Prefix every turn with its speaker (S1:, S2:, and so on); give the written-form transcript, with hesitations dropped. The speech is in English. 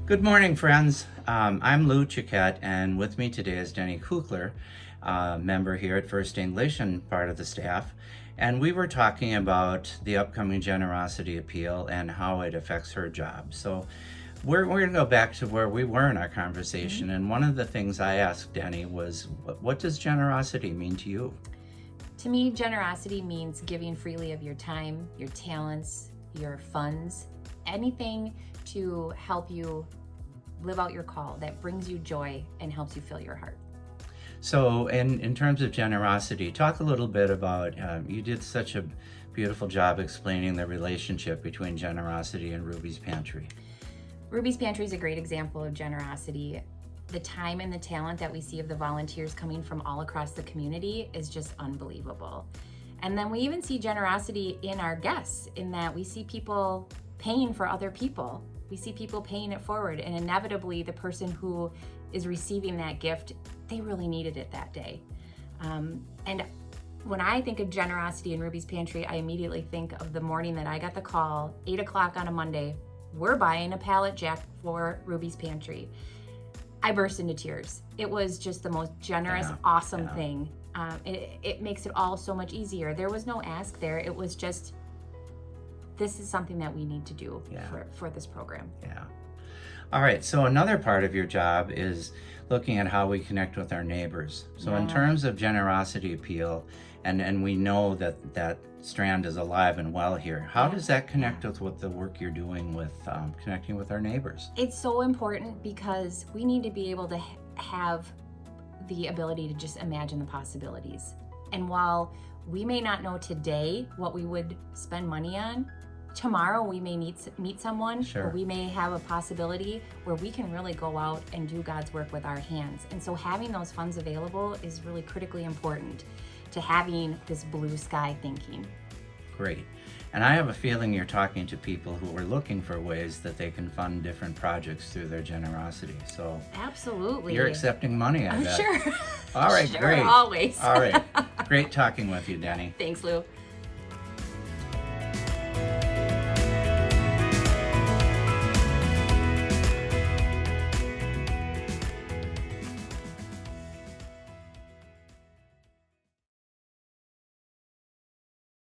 S1: Good morning, friends. I'm Lou Chiquette, and with me today is Denny Kukler, member here at First English and part of the staff. And we were talking about the upcoming generosity appeal and how it affects her job. So we're going to go back to where we were in our conversation. And one of the things I asked Denny was, what does generosity mean to you?
S2: To me, generosity means giving freely of your time, your talents, your funds, anything to help you live out your call that brings you joy and helps you fill your heart.
S1: So in terms of generosity, talk a little bit about, you did such a beautiful job explaining the relationship between generosity and Ruby's Pantry.
S2: Ruby's Pantry is a great example of generosity. The time and the talent that we see of the volunteers coming from all across the community is just unbelievable. And then we even see generosity in our guests, in that we see people paying for other people. We see people paying it forward, and inevitably the person who is receiving that gift, they really needed it that day. And when I think of generosity in Ruby's Pantry, I immediately think of the morning that I got the call, 8 o'clock on a Monday, we're buying a pallet jack for Ruby's Pantry. I burst into tears. It was just the most generous, awesome thing. It makes it all so much easier. There was no ask there. It was just, this is something that we need to do for this program.
S1: Yeah. All right. So another part of your job is looking at how we connect with our neighbors. So in terms of generosity appeal, and we know that that strand is alive and well here, how does that connect with the work you're doing with connecting with our neighbors?
S2: It's so important because we need to be able to have the ability to just imagine the possibilities. And while we may not know today what we would spend money on, tomorrow we may meet someone, or we may have a possibility where we can really go out and do God's work with our hands. And so having those funds available is really critically important to having this blue sky thinking.
S1: Great. And I have a feeling you're talking to people who are looking for ways that they can fund different projects through their generosity. So
S2: absolutely.
S1: You're accepting money, I bet.
S2: Sure.
S1: All right,
S2: sure,
S1: great.
S2: Always.
S1: All right. Great talking with you, Denny.
S2: Thanks, Lou.